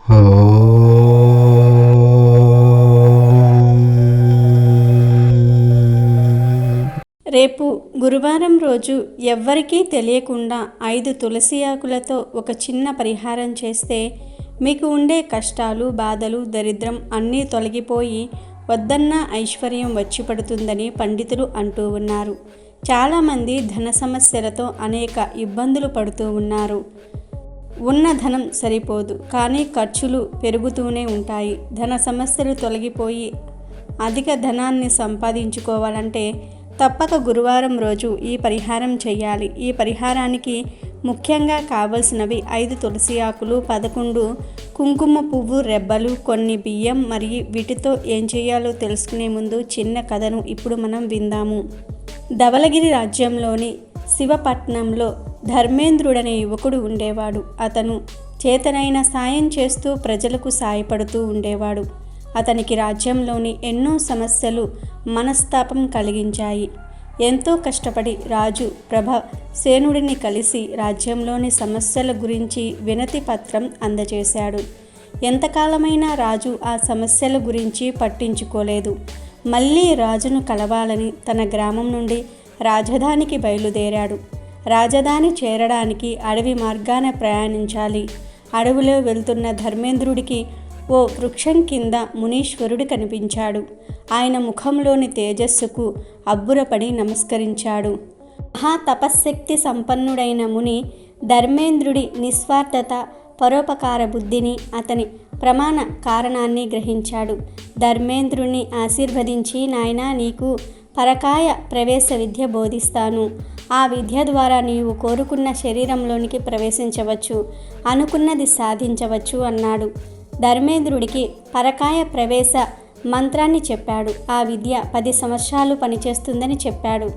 రేపు గురువారం రోజు ఎవ్వరికీ తెలియకుండా 5 తులసి ఆకులతో ఒక చిన్న పరిహారం చేస్తే మీకు ఉండే కష్టాలు, బాధలు, దరిద్రం అన్నీ తొలగిపోయి వద్దన్న ఐశ్వర్యం వచ్చి పడుతుందని పండితులు అంటూ ఉన్నారు. చాలామంది ధన సమస్యలతో అనేక ఇబ్బందులు పడుతూ ఉన్నారు. ఉన్న ధనం సరిపోదు, కానీ ఖర్చులు పెరుగుతూనే ఉంటాయి. ధన సమస్యలు తొలగిపోయి అధిక ధనాన్ని సంపాదించుకోవాలంటే తప్పక గురువారం రోజు ఈ పరిహారం చేయాలి. ఈ పరిహారానికి ముఖ్యంగా కావలసినవి 5 తులసి ఆకులు, 11 కుంకుమ పువ్వు రెబ్బలు, కొన్ని బియ్యం. మరియు వీటితో ఏం చేయాలో తెలుసుకునే ముందు చిన్న కథను ఇప్పుడు మనం విందాము. ధవళగిరి రాజ్యంలోని శివపట్నంలో ధర్మేంద్రుడనే యువకుడు ఉండేవాడు. అతను చేతనైన సాయం చేస్తూ ప్రజలకు సాయపడుతూ ఉండేవాడు. అతనికి రాజ్యంలోని ఎన్నో సమస్యలు మనస్తాపం కలిగించాయి. ఎంతో కష్టపడి రాజు ప్రభసేనుడిని కలిసి రాజ్యంలోని సమస్యల గురించి వినతి పత్రం అందజేశాడు. ఎంతకాలమైనా రాజు ఆ సమస్యల గురించి పట్టించుకోలేదు. మళ్ళీ రాజును కలవాలని తన గ్రామం నుండి రాజధానికి బయలుదేరాడు. రాజధాని చేరడానికి అడవి మార్గాన ప్రయాణించాలి. అడవిలో వెళ్తున్న ధర్మేంద్రుడికి ఓ వృక్షం కింద మునీశ్వరుడు కనిపించాడు. ఆయన ముఖంలోని తేజస్సుకు అబ్బురపడి నమస్కరించాడు. మహాతపశ్శక్తి సంపన్నుడైన ముని ధర్మేంద్రుడి నిస్వార్థత, పరోపకార బుద్ధిని, అతని ప్రమాణ కారణాన్ని గ్రహించాడు. ధర్మేంద్రుని ఆశీర్వదించి, నాయనా, నీకు పరకాయ ప్రవేశ విద్య బోధిస్తాను. ఆ విద్య ద్వారా నీవు కోరుకున్న శరీరంలోనికి ప్రవేశించవచ్చు, అనుకున్నది సాధించవచ్చు అన్నాడు. ధర్మేంద్రుడికి పరకాయ ప్రవేశ మంత్రాన్ని చెప్పాడు. ఆ విద్య 10 సంవత్సరాలు పనిచేస్తుందని చెప్పాడు.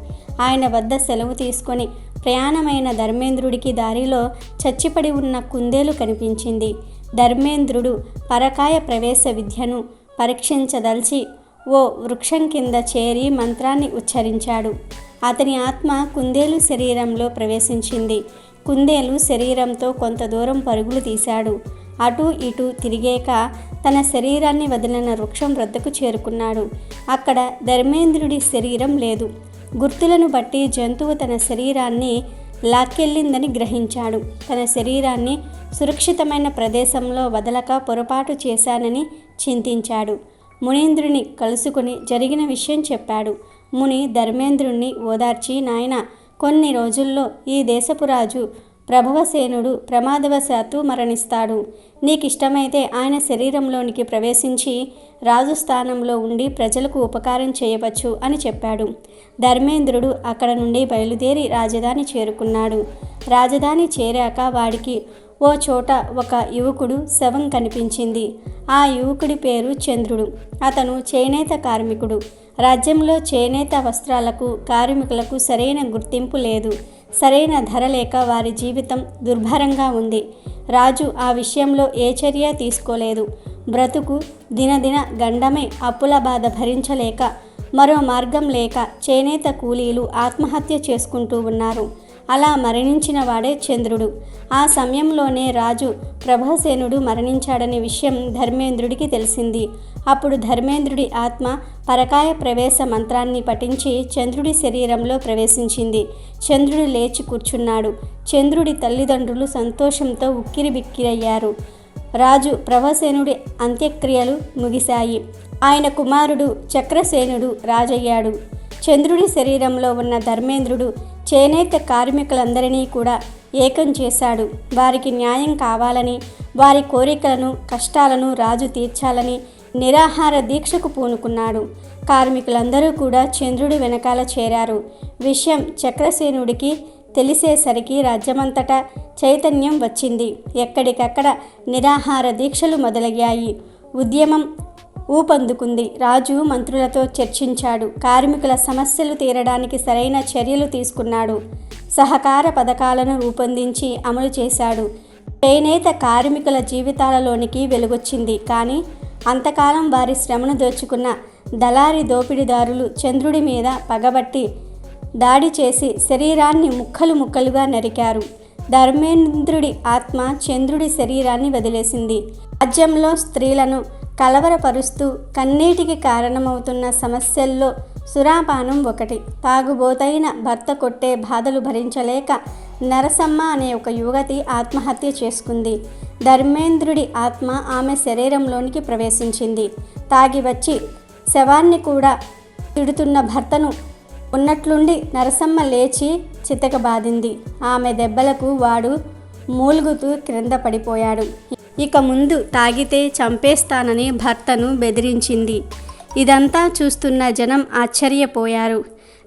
ఆయన వద్ద సెలవు తీసుకొని ప్రయాణమైన ధర్మేంద్రుడికి దారిలో చచ్చిపడి ఉన్న కుందేలు కనిపించింది. ధర్మేంద్రుడు పరకాయ ప్రవేశ విద్యను పరీక్షించదలిచి ఓ వృక్షం కింద చేరి మంత్రాన్ని ఉచ్చరించాడు. అతని ఆత్మ కుందేలు శరీరంలో ప్రవేశించింది. కుందేలు శరీరంతో కొంత దూరం పరుగులు తీశాడు. అటూ ఇటూ తిరిగాక తన శరీరాన్ని వదిలిన వృక్షం వద్దకు చేరుకున్నాడు. అక్కడ ధర్మేంద్రుడి శరీరం లేదు. గుర్తులను బట్టి జంతువు తన శరీరాన్ని లాక్కెళ్ళిందని గ్రహించాడు. తన శరీరాన్ని సురక్షితమైన ప్రదేశంలో వదలక పొరపాటు చేశానని చింతించాడు. మునీంద్రుని కలుసుకుని జరిగిన విషయం చెప్పాడు. ముని ధర్మేంద్రుణ్ణి ఓదార్చి, నాయనా, కొన్ని రోజుల్లో ఈ దేశపు రాజు ప్రభవసేనుడు ప్రమాదవశాత్తు మరణిస్తాడు. నీకిష్టమైతే ఆయన శరీరంలోనికి ప్రవేశించి రాజు స్థానంలో ఉండి ప్రజలకు ఉపకారం చేయవచ్చు అని చెప్పాడు. ధర్మేంద్రుడు అక్కడ నుండి బయలుదేరి రాజధాని చేరుకున్నాడు. రాజధాని చేరాక వాడికి ఓ చోట ఒక యువకుడు శవం కనిపించింది. ఆ యువకుడి పేరు చంద్రుడు. అతను చేనేత కార్మికుడు. రాజ్యంలో చేనేత వస్త్రాలకు కార్మికులకు సరైన గుర్తింపు లేదు. సరైన ధర లేక వారి జీవితం దుర్భరంగా ఉంది. రాజు ఆ విషయంలో ఏ చర్య తీసుకోలేదు. బ్రతుకు దినదిన గండమే. అప్పుల బాధ భరించలేక మరో మార్గం లేక చేనేత కూలీలు ఆత్మహత్య చేసుకుంటూ ఉన్నారు. అలా మరణించిన వాడే చంద్రుడు. ఆ సమయంలోనే రాజు ప్రభసేనుడు మరణించాడనే విషయం ధర్మేంద్రుడికి తెలిసింది. అప్పుడు ధర్మేంద్రుడి ఆత్మ పరకాయ ప్రవేశ మంత్రాన్ని పఠించి చంద్రుడి శరీరంలో ప్రవేశించింది. చంద్రుడు లేచి కూర్చున్నాడు. చంద్రుడి తల్లిదండ్రులు సంతోషంతో ఉక్కిరిబిక్కిరయ్యారు. రాజు ప్రభసేనుడి అంత్యక్రియలు ముగిశాయి. ఆయన కుమారుడు చక్రసేనుడు రాజయ్యాడు. చంద్రుడి శరీరంలో ఉన్న ధర్మేంద్రుడు చేనేత కార్మికులందరినీ కూడా ఏకం చేశాడు. వారికి న్యాయం కావాలని, వారి కోరికలను, కష్టాలను రాజు తీర్చాలని నిరాహార దీక్షకు పూనుకున్నాడు. కార్మికులందరూ కూడా చంద్రుడి వెనకాల చేరారు. విషయం చక్రసేనుడికి తెలిసేసరికి రాజ్యమంతటా చైతన్యం వచ్చింది. ఎక్కడికక్కడ నిరాహార దీక్షలు మొదలయ్యాయి. ఉద్యమం ఊపందుకుంది. రాజు మంత్రులతో చర్చించాడు. కార్మికుల సమస్యలు తీరడానికి సరైన చర్యలు తీసుకున్నాడు. సహకార పథకాలను రూపొందించి అమలు చేశాడు. చేనేత కార్మికుల జీవితాలలోనికి వెలుగొచ్చింది. కానీ అంతకాలం వారి శ్రమను దోచుకున్న దళారి దోపిడీదారులు చంద్రుడి మీద పగబట్టి దాడి చేసి శరీరాన్ని ముక్కలు ముక్కలుగా నరికారు. ధర్మేంద్రుడి ఆత్మ చంద్రుడి శరీరాన్ని వదిలేసింది. రాజ్యంలో స్త్రీలను కలవరపరుస్తూ కన్నీటికి కారణమవుతున్న సమస్యల్లో సురాపానం ఒకటి. తాగుబోతైన భర్త కొట్టే బాధలు భరించలేక నరసమ్మ అనే ఒక యువతి ఆత్మహత్య చేసుకుంది. ధర్మేంద్రుడి ఆత్మ ఆమె శరీరంలోనికి ప్రవేశించింది. తాగి వచ్చి శవాన్ని కూడా తిడుతున్న భర్తను ఉన్నట్లుండి నరసమ్మ లేచి చితకబాదింది. ఆమె దెబ్బలకు వాడు మూలుగుతూ క్రింద పడిపోయాడు. ఇక ముందు తాగితే చంపేస్తానని భర్తను బెదిరించింది. ఇదంతా చూస్తున్న జనం ఆశ్చర్యపోయారు.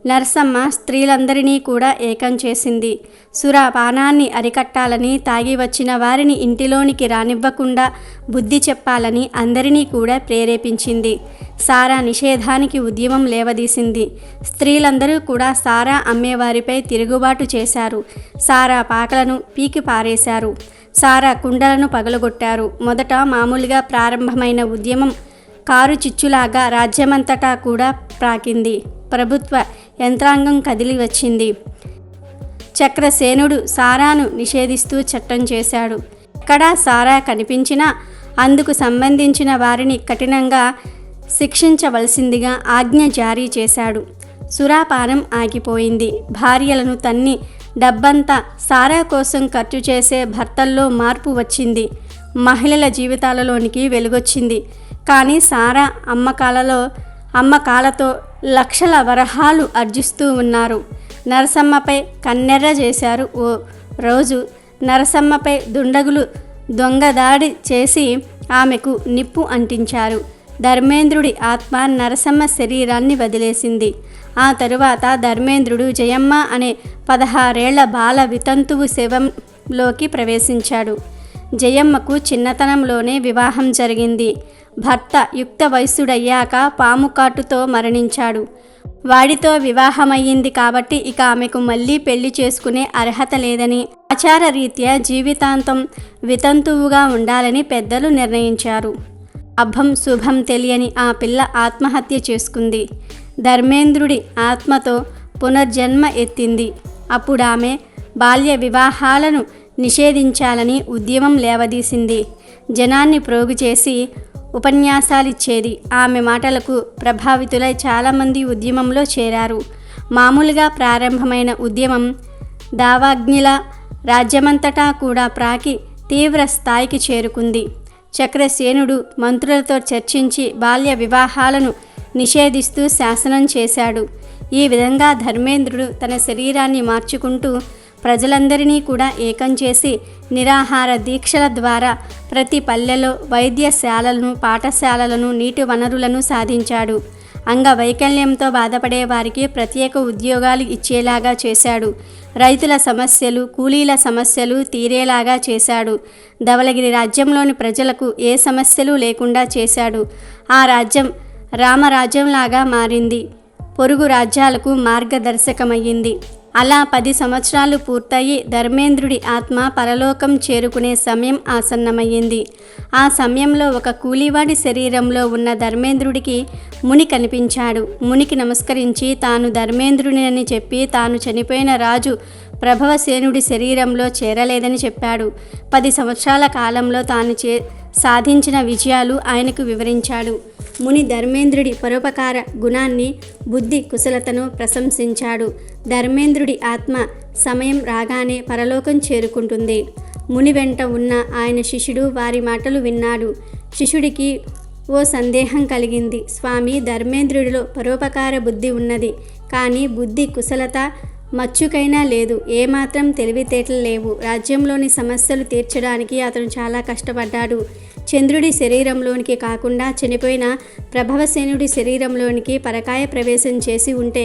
నరసమ్మ స్త్రీలందరినీ కూడా ఏకం చేసింది. సురాపానాన్ని అరికట్టాలని, తాగి వచ్చిన వారిని ఇంటిలోనికి రానివ్వకుండా బుద్ధి చెప్పాలని అందరినీ కూడా ప్రేరేపించింది. సారా నిషేధానికి ఉద్యమం లేవదీసింది. స్త్రీలందరూ కూడా సారా అమ్మేవారిపై తిరుగుబాటు చేశారు. సారా పాకలను పీకి పారేశారు. సారా కుండలను పగలగొట్టారు. మొదట మామూలుగా ప్రారంభమైన ఉద్యమం కారు చిచ్చులాగా రాజ్యమంతటా కూడా ప్రాకింది. ప్రభుత్వ యంత్రాంగం కదిలి వచ్చింది. చక్రసేనుడు సారాను నిషేధిస్తూ చట్టం చేశాడు. ఎక్కడా సారా కనిపించినా అందుకు సంబంధించిన వారిని కఠినంగా శిక్షించవలసిందిగా ఆజ్ఞ జారీ చేశాడు. సురాపానం ఆగిపోయింది. భార్యలను తన్ని డబ్బంతా సారా కోసం ఖర్చు చేసే భర్తల్లో మార్పు వచ్చింది. మహిళల జీవితాలలోనికి వెలుగొచ్చింది. కానీ సారా అమ్మకాలతో లక్షల వరహాలు ఆర్జిస్తూ ఉన్నారు. నరసమ్మపై కన్నెర్ర చేశారు. ఓ రోజు నరసమ్మపై దుండగులు దొంగదాడి చేసి ఆమెకు నిప్పు అంటించారు. ధర్మేంద్రుడి ఆత్మ నరసమ్మ శరీరాన్ని వదిలేసింది. ఆ తరువాత ధర్మేంద్రుడు జయమ్మ అనే 16 ఏళ్ల బాల వితంతువు శవంలోకి ప్రవేశించాడు. జయమ్మకు చిన్నతనంలోనే వివాహం జరిగింది. భర్త యుక్త వయస్సుడయ్యాక పాము కాటుతో మరణించాడు. వాడితో వివాహమయ్యింది కాబట్టి ఇక ఆమెకు మళ్ళీ పెళ్లి చేసుకునే అర్హత లేదని, ఆచార రీత్యా జీవితాంతం వితంతువుగా ఉండాలని పెద్దలు నిర్ణయించారు. అభం శుభం తెలియని ఆ పిల్ల ఆత్మహత్య చేసుకుంది. ధర్మేంద్రుడి ఆత్మతో పునర్జన్మ ఎత్తింది. అప్పుడు ఆమె బాల్య వివాహాలను నిషేధించాలని ఉద్యమం లేవదీసింది. జనాన్ని ప్రోగు చేసి ఉపన్యాసాలిచ్చేది. ఆమె మాటలకు ప్రభావితులై చాలామంది ఉద్యమంలో చేరారు. మామూలుగా ప్రారంభమైన ఉద్యమం దావాగ్నిలా రాజ్యమంతటా కూడా ప్రాకి తీవ్ర స్థాయికి చేరుకుంది. చక్రసేనుడు మంత్రులతో చర్చించి బాల్య వివాహాలను నిషేధిస్తూ శాసనం చేశాడు. ఈ విధంగా ధర్మేంద్రుడు తన శరీరాన్ని మార్చుకుంటూ ప్రజలందరినీ కూడా ఏకం చేసి నిరాహార దీక్షల ద్వారా ప్రతి పల్లెలో వైద్యశాలలను, పాఠశాలలను, నీటి వనరులను సాధించాడు. అంగవైకల్యంతో బాధపడే వారికి ప్రత్యేక ఉద్యోగాలు ఇచ్చేలాగా చేశాడు. రైతుల సమస్యలు, కూలీల సమస్యలు తీరేలాగా చేశాడు. ధవళగిరి రాజ్యంలోని ప్రజలకు ఏ సమస్యలు లేకుండా చేశాడు. ఆ రాజ్యం రామరాజ్యంలాగా మారింది. పొరుగు రాజ్యాలకు మార్గదర్శకమయ్యింది. అలా 10 సంవత్సరాలు పూర్తయి ధర్మేంద్రుడి ఆత్మ పరలోకం చేరుకునే సమయం ఆసన్నమయ్యింది. ఆ సమయంలో ఒక కూలీవాడి శరీరంలో ఉన్న ధర్మేంద్రుడికి ముని కనిపించాడు. మునికి నమస్కరించి తాను ధర్మేంద్రుడినని చెప్పి తాను చనిపోయిన రాజు ప్రభవసేనుడి శరీరంలో చేరలేదని చెప్పాడు. 10 సంవత్సరాల కాలంలో తాను సాధించిన విజయాలు ఆయనకు వివరించాడు. ముని ధర్మేంద్రుడి పరోపకార గుణాన్ని, బుద్ధి కుశలతను ప్రశంసించాడు. ధర్మేంద్రుడి ఆత్మ సమయం రాగానే పరలోకం చేరుకుంటుంది. ముని వెంట ఉన్న ఆయన శిష్యుడు వారి మాటలు విన్నాడు. శిష్యుడికి ఓ సందేహం కలిగింది. స్వామి, ధర్మేంద్రుడిలో పరోపకార బుద్ధి ఉన్నది, కానీ బుద్ధి కుశలత మచ్చుకైనా లేదు. ఏమాత్రం తెలివితేటలు లేవు. రాజ్యంలోని సమస్యలు తీర్చడానికి అతను చాలా కష్టపడ్డాడు. చంద్రుడి శరీరంలోనికి కాకుండా చనిపోయిన ప్రభవసేనుడి శరీరంలోనికి పరకాయ ప్రవేశం చేసి ఉంటే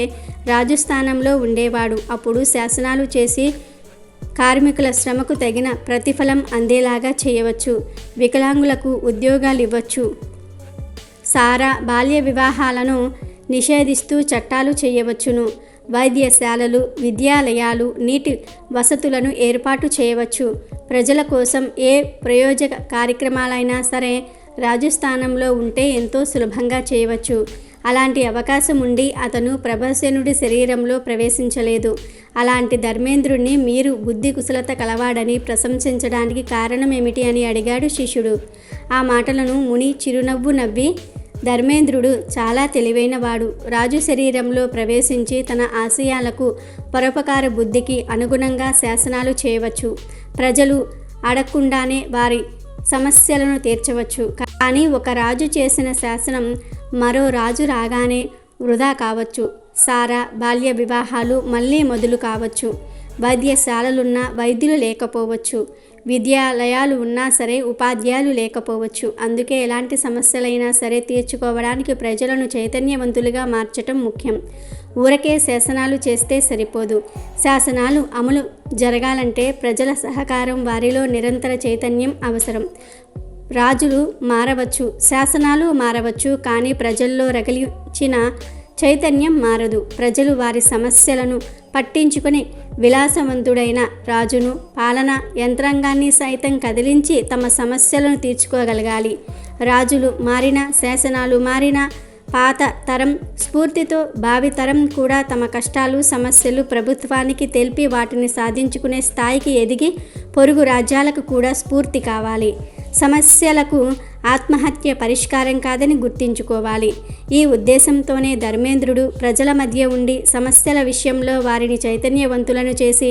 రాజస్థానంలో ఉండేవాడు. అప్పుడు శాసనాలు చేసి కార్మికుల శ్రమకు తగిన ప్రతిఫలం అందేలాగా చేయవచ్చు. వికలాంగులకు ఉద్యోగాలు ఇవ్వచ్చు. సారా బాల్య వివాహాలను నిషేధిస్తూ చట్టాలు చేయవచ్చును. వైద్యశాలలు, విద్యాలయాలు, నీటి వసతులను ఏర్పాటు చేయవచ్చు. ప్రజల కోసం ఏ ప్రయోజక కార్యక్రమాలైనా సరే రాజస్థానంలో ఉంటే ఎంతో సులభంగా చేయవచ్చు. అలాంటి అవకాశం ఉండి అతను ప్రభాసేనుడి శరీరంలో ప్రవేశించలేదు. అలాంటి ధర్మేంద్రుణ్ణి మీరు బుద్ధి కుశలత కలవాడని ప్రశంసించడానికి కారణం ఏమిటి అని అడిగాడు శిష్యుడు. ఆ మాటలను ముని చిరునవ్వు నవ్వి, ధర్మేంద్రుడు చాలా తెలివైనవాడు. రాజు శరీరంలో ప్రవేశించి తన ఆశయాలకు పరోపకార బుద్ధికి అనుగుణంగా శాసనాలు చేయవచ్చు. ప్రజలు అడగకుండానే వారి సమస్యలను తీర్చవచ్చు. కానీ ఒక రాజు చేసిన శాసనం మరో రాజు రాగానే వృధా కావచ్చు. సారా బాల్య వివాహాలు మళ్ళీ మొదలు కావచ్చు. వైద్యశాలలున్నా వైద్యులు లేకపోవచ్చు. విద్యాలయాలు ఉన్నా సరే ఉపాధ్యాయులు లేకపోవచ్చు. అందుకే ఎలాంటి సమస్యలైనా సరే తీర్చుకోవడానికి ప్రజలను చైతన్యవంతులుగా మార్చటం ముఖ్యం. ఊరకే శాసనాలు చేస్తే సరిపోదు. శాసనాలు అమలు జరగాలంటే ప్రజల సహకారం, వారిలో నిరంతర చైతన్యం అవసరం. రాజులు మారవచ్చు, శాసనాలు మారవచ్చు, కానీ ప్రజల్లో రగిలించిన చైతన్యం మారదు. ప్రజలు వారి సమస్యలను పట్టించుకొని విలాసవంతుడైన రాజును, పాలనా యంత్రాంగాన్ని సైతం కదిలించి తమ సమస్యలను తీర్చుకోగలగాలి. రాజులు మారినా, శాసనాలు మారినా, పాత తరం స్ఫూర్తితో భావితరం కూడా తమ కష్టాలు, సమస్యలు ప్రభుత్వానికి తెలిపి వాటిని సాధించుకునే స్థాయికి ఎదిగి పొరుగు రాజ్యాలకు కూడా స్ఫూర్తి కావాలి. సమస్యలకు ఆత్మహత్య పరిష్కారం కాదని గుర్తించుకోవాలి. ఈ ఉద్దేశంతోనే ధర్మేంద్రుడు ప్రజల మధ్య ఉండి సమస్యల విషయంలో వారిని చైతన్యవంతులను చేసి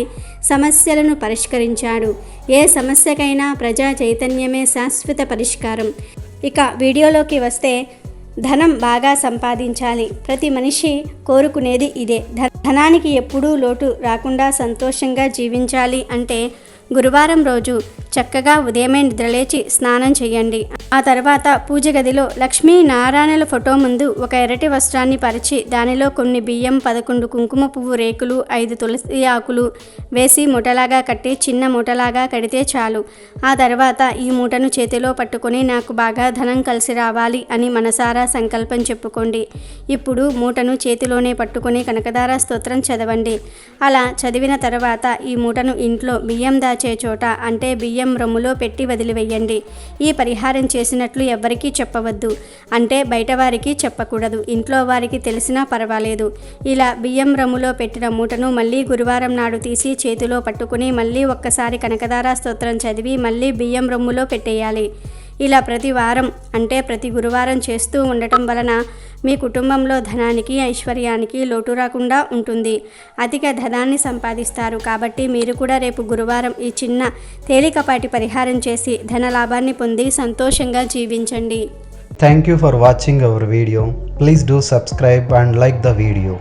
సమస్యలను పరిష్కరించాడు. ఏ సమస్యకైనా ప్రజా చైతన్యమే శాశ్వత పరిష్కారం. ఇక వీడియోలోకి వస్తే, ధనం బాగా సంపాదించాలి. ప్రతి మనిషి కోరుకునేది ఇదే. ధనానికి ఎప్పుడూ లోటు రాకుండా సంతోషంగా జీవించాలి అంటే గురువారం రోజు చక్కగా ఉదయమే నిద్రలేచి స్నానం చేయండి. ఆ తర్వాత పూజ గదిలో లక్ష్మీ నారాయణుల ఫోటో ముందు ఒక ఎర్రటి వస్త్రాన్ని పరిచి దానిలో కొన్ని బియ్యం, 11 కుంకుమ పువ్వు రేకులు, 5 తులసి ఆకులు వేసి మూటలాగా కట్టి చిన్న మూటలాగా కడితే చాలు. ఆ తర్వాత ఈ మూటను చేతిలో పట్టుకొని నాకు బాగా ధనం కలిసి రావాలి అని మనసారా సంకల్పం చెప్పుకోండి. ఇప్పుడు మూటను చేతిలోనే పట్టుకొని కనకదార స్తోత్రం చదవండి. అలా చదివిన తర్వాత ఈ మూటను ఇంట్లో బియ్యం దాచే చోట, అంటే బియ్యం రొమ్ములో పెట్టి వదిలివేయండి. ఈ పరిహారం చేసినట్లు ఎవ్వరికీ చెప్పవద్దు. అంటే బయట వారికి చెప్పకూడదు. ఇంట్లో వారికి తెలిసినా పర్వాలేదు. ఇలా బియ్యం రొమ్ములో పెట్టిన మూటను మళ్ళీ గురువారం నాడు తీసి చేతిలో పట్టుకుని మళ్ళీ ఒక్కసారి కనకదార స్తోత్రం చదివి మళ్ళీ బియ్యం రొమ్ములో పెట్టేయాలి. ఇలా ప్రతి వారం, అంటే ప్రతి గురువారం చేస్తూ ఉండటం వలన మీ కుటుంబంలో ధనానికి, ఐశ్వర్యానికి లోటు రాకుండా ఉంటుంది. అధిక ధనాన్ని సంపాదిస్తారు. కాబట్టి మీరు కూడా రేపు గురువారం ఈ చిన్న తేలికపాటి పరిహారం చేసి ధన లాభాన్ని పొంది సంతోషంగా జీవించండి. Thank you for watching our video. Please do subscribe and like the video.